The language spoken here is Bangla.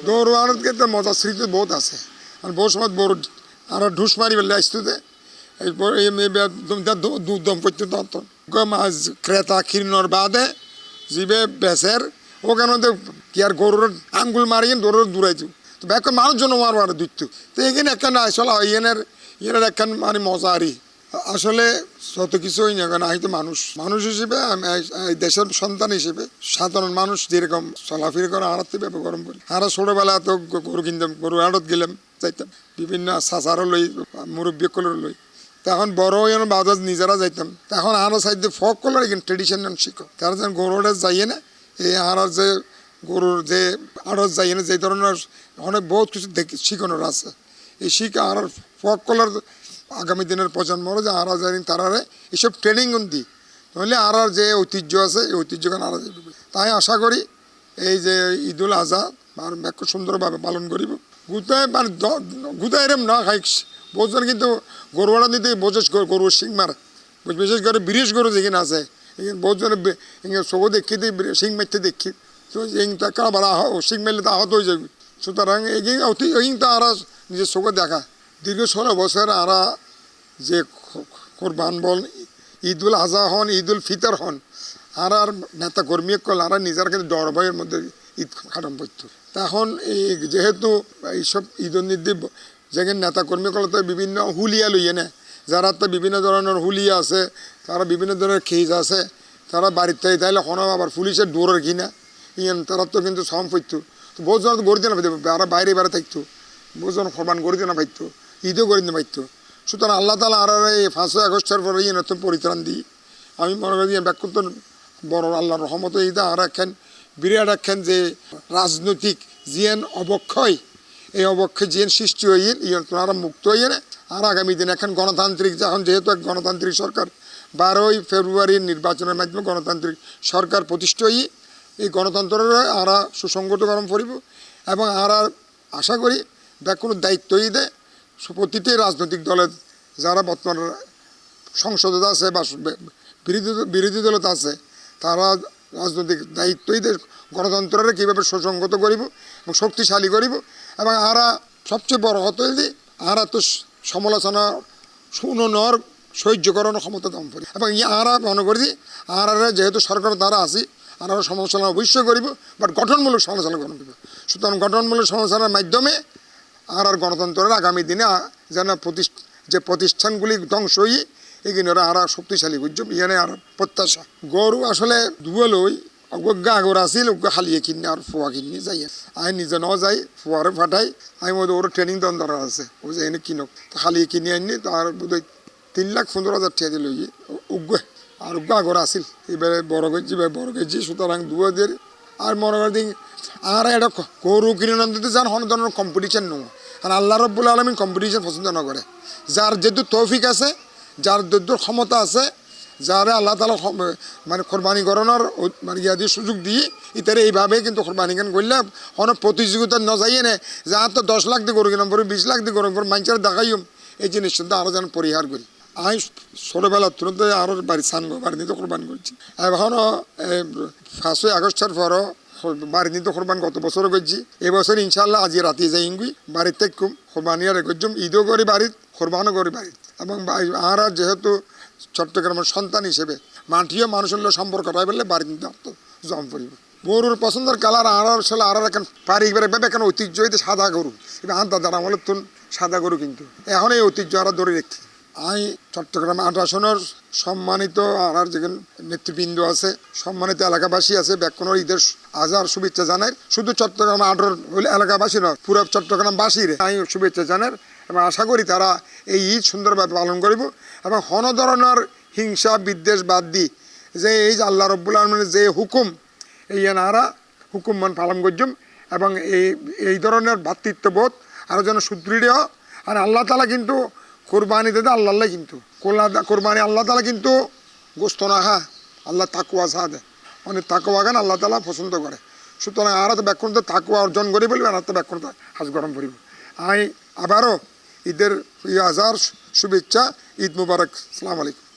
দৌড় আনন্দ কিন্তু মজার স্মৃতি বহুত আছে আর বহু সময় বড় আর ঢুস মারি ফেললে আসতে দুধম করতে মাছ ক্রেতা কিনোর বাদে জিবে বেচের ওখানে কি আর গরুর আঙ্গুল মারিয়ে দৌড় দূরাইতো তো এখন মানুষজন মারবার দিত তো এখানে একখান আসলে ইয়েনের একখান মানে মজারি আসলে যত কিছু হই না কেন হয়তো মানুষ হিসেবে দেশের সন্তান হিসেবে সাধারণ মানুষ যেরকম চলাফেরা করে আড়াতে ব্যাপার গরম পড়ি আর ছোটোবেলা তো গরু কিনতাম গরু আড়ত গেলাম যাইতাম বিভিন্ন সাঁচারও লই মুরব্বী কলের লই তখন বড় যেন বাজাজ নিজেরা যাইতাম তখন আরও সাইডে ফক কলার এখানে ট্রেডিশনাল শিখো তারা যেন গরুটা যাইয়ে না এই আর যে গরুর যে আড়ত যাইয়ে না যে ধরনের অনেক বহুত কিছু শিখানোর আছে এই শিখা আর ফক কলার আগামী দিনের প্রজন্মরা যে আরা জানি তারারে এসব ট্রেনিং দিই তাহলে আর যে ঐতিহ্য আছে এই ঐতিহ্যখান আরা যাবে তাই আশা করি এই যে ঈদুল আজহা আর খুব সুন্দরভাবে পালন করিব গুতায় মানে গুতায় এরম না খাই বহুজন কিন্তু গরুয়াড়া দিতে বোঝাস গরুর শিং মারে বিশেষ করে বিরিশ গরু যেখানে আছে এখানে বহুজনে চোখ দেখি দিই শিং মারতে দেখি তো এইটা কাবার শিং মারলে তো আহত হয়ে যাবে সুতরাং এইটা আর নিজের চোখে দেখা দীর্ঘ 16 বছর আরা যে কোরবান বল ঈদুল আজহা হন ঈদুল ফিতর হন আর নেতা কর্মী কল আর নিজের কিন্তু ডর ভয়ের মধ্যে ঈদ খাটন পড়তো তখন এই যেহেতু এইসব ঈদ নির্দি যেখানে নেতা কর্মী কল তো বিভিন্ন হুলিয়া লইয়ে নেয় যারা তো বিভিন্ন ধরনের হুলিয়া আছে তারা বিভিন্ন ধরনের খেজ আছে তারা বাড়িতে তাইলে কোনো আবার পুলিশের ডোরের কিনা ইয়েন তারা তো কিন্তু সম পড়তো তো বহুজন তো গড়িতে না পাইতো আর বাইরে থাকতো বহুজন কোরবান গড়িতে না পাইতো ঈদও গড়িতে পাইতো সুতরাং আল্লাহ তালা আর এই 5ই আগস্টের পরে ইয়ে নতুন পরিত্রাণ দিই আমি মনে করি ব্যাকুত বড় আল্লাহর রহমত ঈদা আর একখান বিরাট একখান যে রাজনৈতিক জিয়ান অবক্ষয় এই অবক্ষয় জিয়ান সৃষ্টি হয়ে ইয়ে তোনারা মুক্ত হয়ে না আর আগামী দিনে এখন গণতান্ত্রিক যখন যেহেতু এক গণতান্ত্রিক সরকার 12ই ফেব্রুয়ারির নির্বাচনের মাধ্যমে গণতান্ত্রিক সরকার প্রতিষ্ঠা হয়ে এই গণতন্ত্রের আরা সুসংগতকরণ করিব এবং আর আশা করি ব্যাকুণ দায়িত্ব দেয় প্রতিটি রাজনৈতিক দলের যারা বর্তমান সংসদে আছে বা বিরোধী দলত আছে তারা রাজনৈতিক দায়িত্বই গণতন্ত্রের কীভাবে সুসংগত করিব এবং শক্তিশালী করিব এবং আরা সবচেয়ে বড় হতে দিই আরা তো সমালোচনা শুনোর সহ্য করানোর ক্ষমতা দম করি এবং আরা মনে করি আর যেহেতু সরকার দ্বারা আছি আর সমালোচনা অবশ্যই করিব বাট গঠনমূলক সমালোচনা করব সুতরাং গঠনমূলক সমালোচনার মাধ্যমে আর গণতন্ত্রের আগামী দিনে যেন যে প্রতিষ্ঠানগুলি ধ্বংস হয়ে এগুলো আর শক্তিশালী বুঝছো ইয়ানে আর প্রত্যাশা গরু আসলে ধুয়েলই গা গরু আসিল খালিয়ে কিনে আর ফোয়া কিনে যাই আমি নিজে ন যাই ফোয়ারে ফাটাই আমি মধ্যে ওর ট্রেনিং দেওয়ার দরকার আছে ও যে এনে কিনক খালিয়ে কিনে আনি তার বোধহয় 3,15,000 টাকা দিল উগ্র আর গা গরু আসিল এবারে বড় কেজি সুতরাং দুয়াদের আর মনে করি আর এটা গরু কিনে দিতে যান কোনো ধরনের কম্পিটিশন নয় আর আল্লাহ রব্বুল আলমিন কম্পিটিশন পছন্দ না করে যার যেহেতু তৌফিক আছে যার যেহেতু ক্ষমতা আছে যারা আল্লাহ তালা মানে কোরবানি করানোর মানে ইয়াদি সুযোগ দিয়ে ইতারে এইভাবে কিন্তু কোরবানি গান করলে কোনো প্রতিযোগিতা ন যাইয়ে নেয় যা তো 10 লাখ দিয়ে গরু কিনাম পরে 20 লাখ দিয়ে গরু পরে মানুষের দেখাইম এই জিনিসটা আরও যেন পরিহার করি আমি ছোটোবেলার তুরন্ত আরও বাড়ি বাড়ি নিতে কোরবানি করছি এখনও 5ই আগস্টের পরও বাড়ি নিতে কোরবান গত বছরও করছি এবছর ইনশাল্লাহ আজ রাতে যাই ইঙ্গুই বাড়ির থেকে খুব কোরবানি আর করছুম ঈদও করি বাড়ির কোরবানও করি বাড়ির এবং আর যেহেতু চট্টগ্রামের সন্তান হিসেবে মাটিও মানুষের সম্পর্ক রায় বললে বাড়ি নিতে জম পড়িব গরুর পছন্দের কালার আর আসলে আর এখন পারিবারিকভাবে এখন ঐতিহ্য হইতে সাদা গরু এবার আন দাদা আমলের তুন সাদা গরু কিন্তু এখন এই ঐতিহ্য আর ধরে রেখি আমি চট্টগ্রাম 8 আসনের সম্মানিত আর যেখানে নেতৃবৃন্দ আছে সম্মানিত এলাকাবাসী আছে ব্যাকুণের ঈদের আজহার শুভেচ্ছা জানাই শুধু চট্টগ্রাম 8 এলাকাবাসী নয় পুরো চট্টগ্রামবাসীর আমি শুভেচ্ছা জানাই এবং আশা করি তারা এই ঈদ সুন্দরভাবে পালন করিব এবং কোনো ধরনের হিংসা বিদ্বেষ বাদ দিই যে এই যে আল্লাহ রব্বুল আলমিনের যে হুকুম এই এনারা হুকুম মান পালন করছুম এবং এই ধরনের ভ্রাতৃত্ববোধ আরও যেন সুদৃঢ় আর আল্লাহ তালা কিন্তু কোরবানি দিতে আল্লাহ কিন্তু কোরবানি আল্লাহ তালা কিন্তু গোস্ত না হ্যাঁ আল্লাহ তাকুয়া সাদে অনেক তাকুয়া গান আল্লাহ তালা পছন্দ করে সুতরাং আর তো ব্যাকুণতা তাকুয়া অর্জন করি বলবে আর তো ব্যাকুণতা হাজ গরম করিব আমি আবারও ঈদের আজহার শুভেচ্ছা ঈদ মুবারক আসসালামু আলাইকুম